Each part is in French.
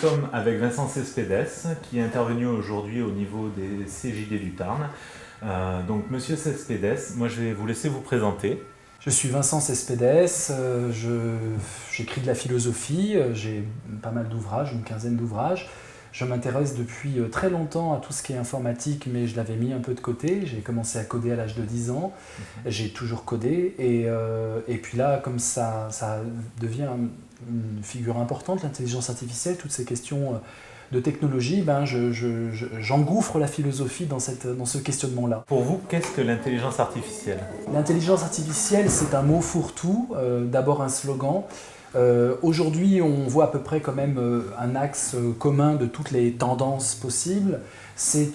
sommes avec Vincent Cespedes, qui est intervenu aujourd'hui au niveau des CJD du Tarn. Donc, Monsieur Cespedes, moi je vais vous laisser vous présenter. Je suis Vincent Cespedes, j'écris de la philosophie, j'ai pas mal d'ouvrages, une quinzaine d'ouvrages. Je m'intéresse depuis très longtemps à tout ce qui est informatique, mais je l'avais mis un peu de côté. J'ai commencé à coder à l'âge de 10 ans, j'ai toujours codé, et puis là, comme ça devient une figure importante, l'intelligence artificielle, toutes ces questions de technologie, j'engouffre la philosophie dans ce questionnement-là. Pour vous, qu'est-ce que l'intelligence artificielle? L'intelligence artificielle, c'est un mot fourre-tout, d'abord un slogan. Aujourd'hui, on voit à peu près quand même un axe commun de toutes les tendances possibles. C'est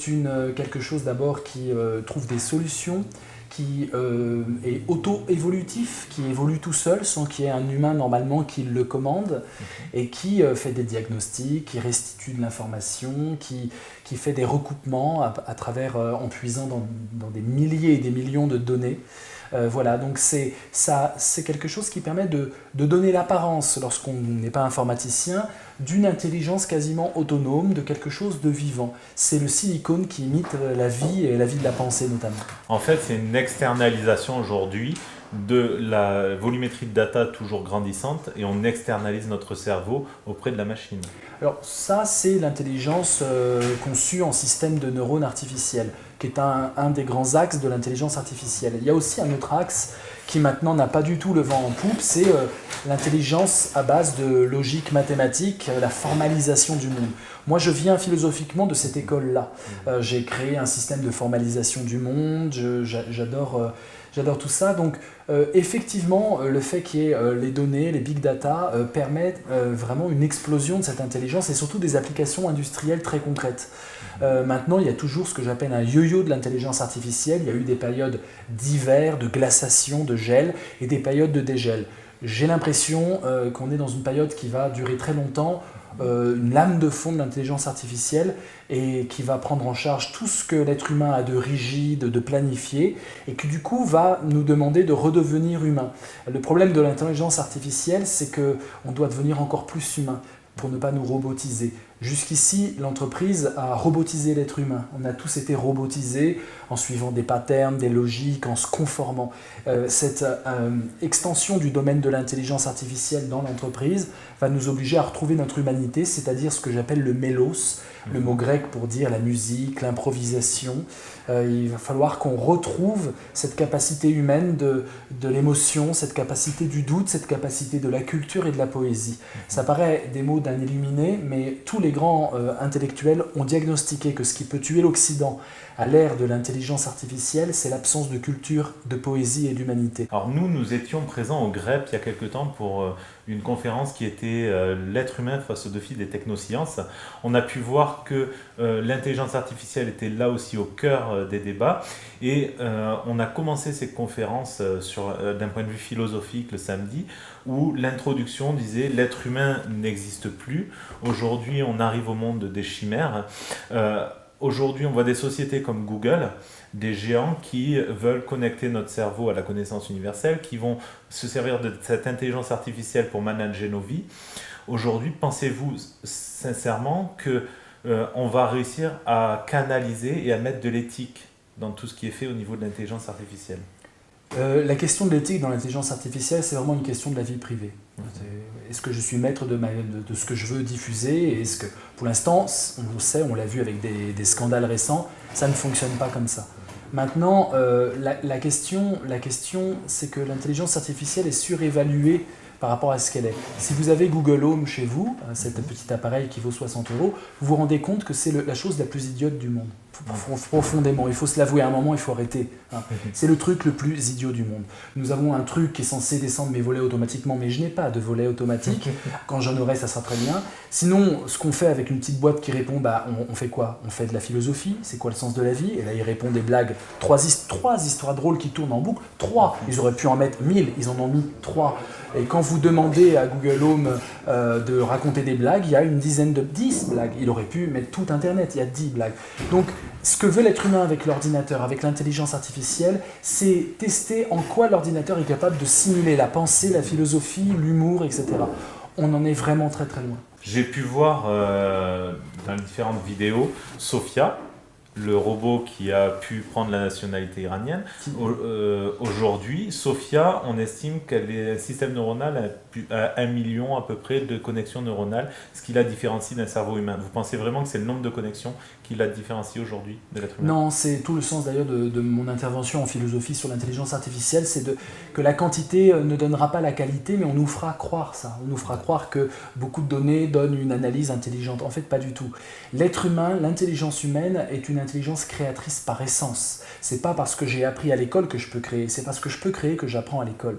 quelque chose d'abord qui trouve des solutions, qui est auto-évolutif, qui évolue tout seul sans qu'il y ait un humain normalement qui le commande, et qui fait des diagnostics, qui restitue de l'information, qui fait des recoupements à travers, en puisant dans des milliers et des millions de données. Voilà, donc c'est quelque chose qui permet de donner l'apparence, lorsqu'on n'est pas informaticien, d'une intelligence quasiment autonome, de quelque chose de vivant. C'est le silicone qui imite la vie et la vie de la pensée notamment. En fait, c'est une externalisation aujourd'hui de la volumétrie de data toujours grandissante, et on externalise notre cerveau auprès de la machine. Alors ça, c'est l'intelligence conçue en système de neurones artificiels, qui est un des grands axes de l'intelligence artificielle. Il y a aussi un autre axe qui maintenant n'a pas du tout le vent en poupe, c'est l'intelligence à base de logique mathématique, la formalisation du monde. Moi, je viens philosophiquement de cette école-là. J'ai créé un système de formalisation du monde, j'adore tout ça. Donc, effectivement, le fait qu'il y ait les données, les big data, permettent vraiment une explosion de cette intelligence et surtout des applications industrielles très concrètes. Maintenant, il y a toujours ce que j'appelle un yo-yo de l'intelligence artificielle. Il y a eu des périodes d'hiver, de glaciation, de gel et des périodes de dégel. J'ai l'impression qu'on est dans une période qui va durer très longtemps, une lame de fond de l'intelligence artificielle, et qui va prendre en charge tout ce que l'être humain a de rigide, de planifié, et qui du coup va nous demander de redevenir humain. Le problème de l'intelligence artificielle, c'est qu'on doit devenir encore plus humain pour ne pas nous robotiser. Jusqu'ici, l'entreprise a robotisé l'être humain. On a tous été robotisés en suivant des patterns, des logiques, en se conformant. Cette extension du domaine de l'intelligence artificielle dans l'entreprise va nous obliger à retrouver notre humanité, c'est-à-dire ce que j'appelle le mélos, le mot grec pour dire la musique, l'improvisation. Il va falloir qu'on retrouve cette capacité humaine de l'émotion, cette capacité du doute, cette capacité de la culture et de la poésie. Ça paraît des mots d'un illuminé, mais tous les grands intellectuels ont diagnostiqué que ce qui peut tuer l'Occident à l'ère de l'intelligence artificielle, c'est l'absence de culture, de poésie et d'humanité. Alors nous étions présents au GREP il y a quelque temps pour une conférence qui était l'être humain face au défi des technosciences. On a pu voir que l'intelligence artificielle était là aussi au cœur des débats, et on a commencé ces conférences d'un point de vue philosophique le samedi, où l'introduction disait l'être humain n'existe plus. Aujourd'hui, on arrive au monde des chimères. Aujourd'hui, on voit des sociétés comme Google, des géants qui veulent connecter notre cerveau à la connaissance universelle, qui vont se servir de cette intelligence artificielle pour manager nos vies. Aujourd'hui, pensez-vous sincèrement qu'on va réussir à canaliser et à mettre de l'éthique dans tout ce qui est fait au niveau de l'intelligence artificielle? La question de l'éthique dans l'intelligence artificielle, c'est vraiment une question de la vie privée. Est-ce que je suis maître de ce que je veux diffuser? Est-ce que, pour l'instant, on le sait, on l'a vu avec des scandales récents, ça ne fonctionne pas comme ça. Maintenant, la question, c'est que l'intelligence artificielle est surévaluée par rapport à ce qu'elle est. Si vous avez Google Home chez vous, cet petit appareil qui vaut 60 €, vous vous rendez compte que c'est la chose la plus idiote du monde. Profondément, il faut se l'avouer, à un moment il faut arrêter. C'est le truc le plus idiot du monde. Nous avons un truc qui est censé descendre mes volets automatiquement, mais je n'ai pas de volet automatique. Quand j'en aurai, ça sera très bien. Sinon, ce qu'on fait avec une petite boîte qui répond, on fait quoi? On fait de la philosophie, c'est quoi le sens de la vie? Et là, il répond des blagues. Trois histoires drôles qui tournent en boucle. 3, ils auraient pu en mettre 1000, ils en ont mis 3. Et quand vous demandez à Google Home de raconter des blagues, il y a 10 blagues. Il aurait pu mettre tout Internet, il y a 10 blagues. Donc, ce que veut l'être humain avec l'ordinateur, avec l'intelligence artificielle, c'est tester en quoi l'ordinateur est capable de simuler la pensée, la philosophie, l'humour, etc. On en est vraiment très très loin. J'ai pu voir dans les différentes vidéos Sophia, le robot qui a pu prendre la nationalité iranienne. Aujourd'hui, Sophia, on estime qu'elle est un système neuronal à 1 million à peu près de connexions neuronales, ce qui la différencie d'un cerveau humain. Vous pensez vraiment que c'est le nombre de connexions qui la différencie aujourd'hui de l'être humain? Non, c'est tout le sens d'ailleurs de mon intervention en philosophie sur l'intelligence artificielle, c'est que la quantité ne donnera pas la qualité, mais on nous fera croire ça. On nous fera croire que beaucoup de données donnent une analyse intelligente. En fait, pas du tout. L'être humain, l'intelligence humaine est une intelligence créatrice par essence. C'est pas parce que j'ai appris à l'école que je peux créer, c'est parce que je peux créer que j'apprends à l'école.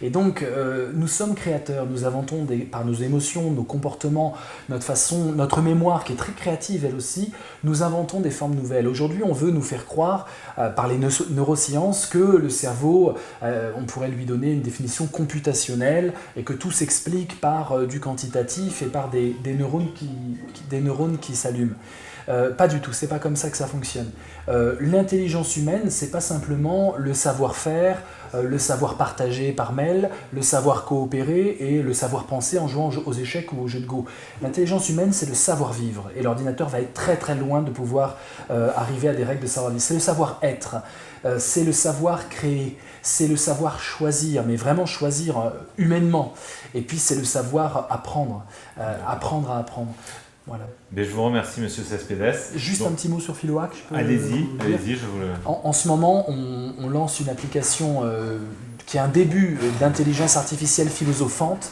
Et donc, nous sommes créateurs, nous inventons par nos émotions, nos comportements, notre façon, notre mémoire qui est très créative elle aussi, nous inventons des formes nouvelles. Aujourd'hui, on veut nous faire croire, par les neurosciences, que le cerveau, on pourrait lui donner une définition computationnelle et que tout s'explique par du quantitatif et par des neurones qui s'allument. Pas du tout, c'est pas comme ça que ça fonctionne. L'intelligence humaine, c'est pas simplement le savoir-faire, le savoir partager par mail, le savoir coopérer et le savoir penser en jouant aux échecs ou aux jeux de Go. L'intelligence humaine, c'est le savoir-vivre et l'ordinateur va être très très loin de pouvoir arriver à des règles de savoir-vivre. C'est le savoir-être, c'est le savoir créer, c'est le savoir choisir, mais vraiment choisir humainement. Et puis c'est le savoir apprendre, apprendre à apprendre. Voilà. Mais je vous remercie, Monsieur Cespedes. Juste un petit mot sur Philohack. Allez-y, je vous le... En ce moment, on lance une application qui est un début d'intelligence artificielle philosophante.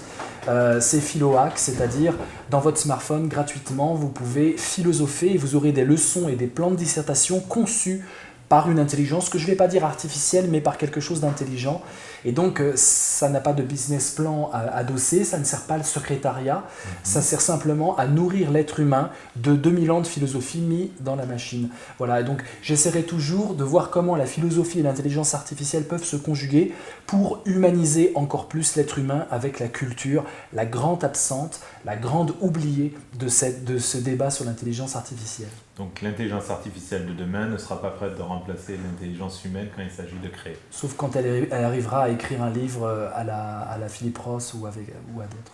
C'est Philohack, c'est-à-dire dans votre smartphone, gratuitement, vous pouvez philosopher et vous aurez des leçons et des plans de dissertation conçus par une intelligence que je ne vais pas dire artificielle, mais par quelque chose d'intelligent. Et donc, ça n'a pas de business plan adossé, ça ne sert pas le secrétariat, ça sert simplement à nourrir l'être humain de 2000 ans de philosophie mis dans la machine. Voilà, et donc j'essaierai toujours de voir comment la philosophie et l'intelligence artificielle peuvent se conjuguer pour humaniser encore plus l'être humain avec la culture, la grande absente, la grande oubliée de ce débat sur l'intelligence artificielle. Donc l'intelligence artificielle de demain ne sera pas prête de remplacer l'intelligence humaine quand il s'agit de créer. Sauf quand elle arrivera à écrire un livre à la Philippe Ross ou à d'autres.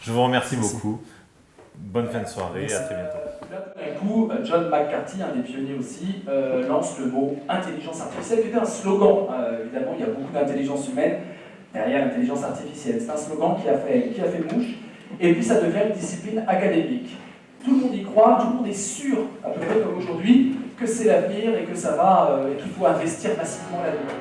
Je vous remercie beaucoup. Bonne fin de soirée et à très bientôt. Là, tout d'un coup, John McCarthy, un des pionniers aussi, lance le mot intelligence artificielle, qui était un slogan. Évidemment, il y a beaucoup d'intelligence humaine derrière l'intelligence artificielle. C'est un slogan qui a fait mouche, et puis ça devient une discipline académique. Tout le monde y croit, tout le monde est sûr, à peu près comme aujourd'hui, que c'est l'avenir et que ça va, et qu'il faut investir massivement là-dedans.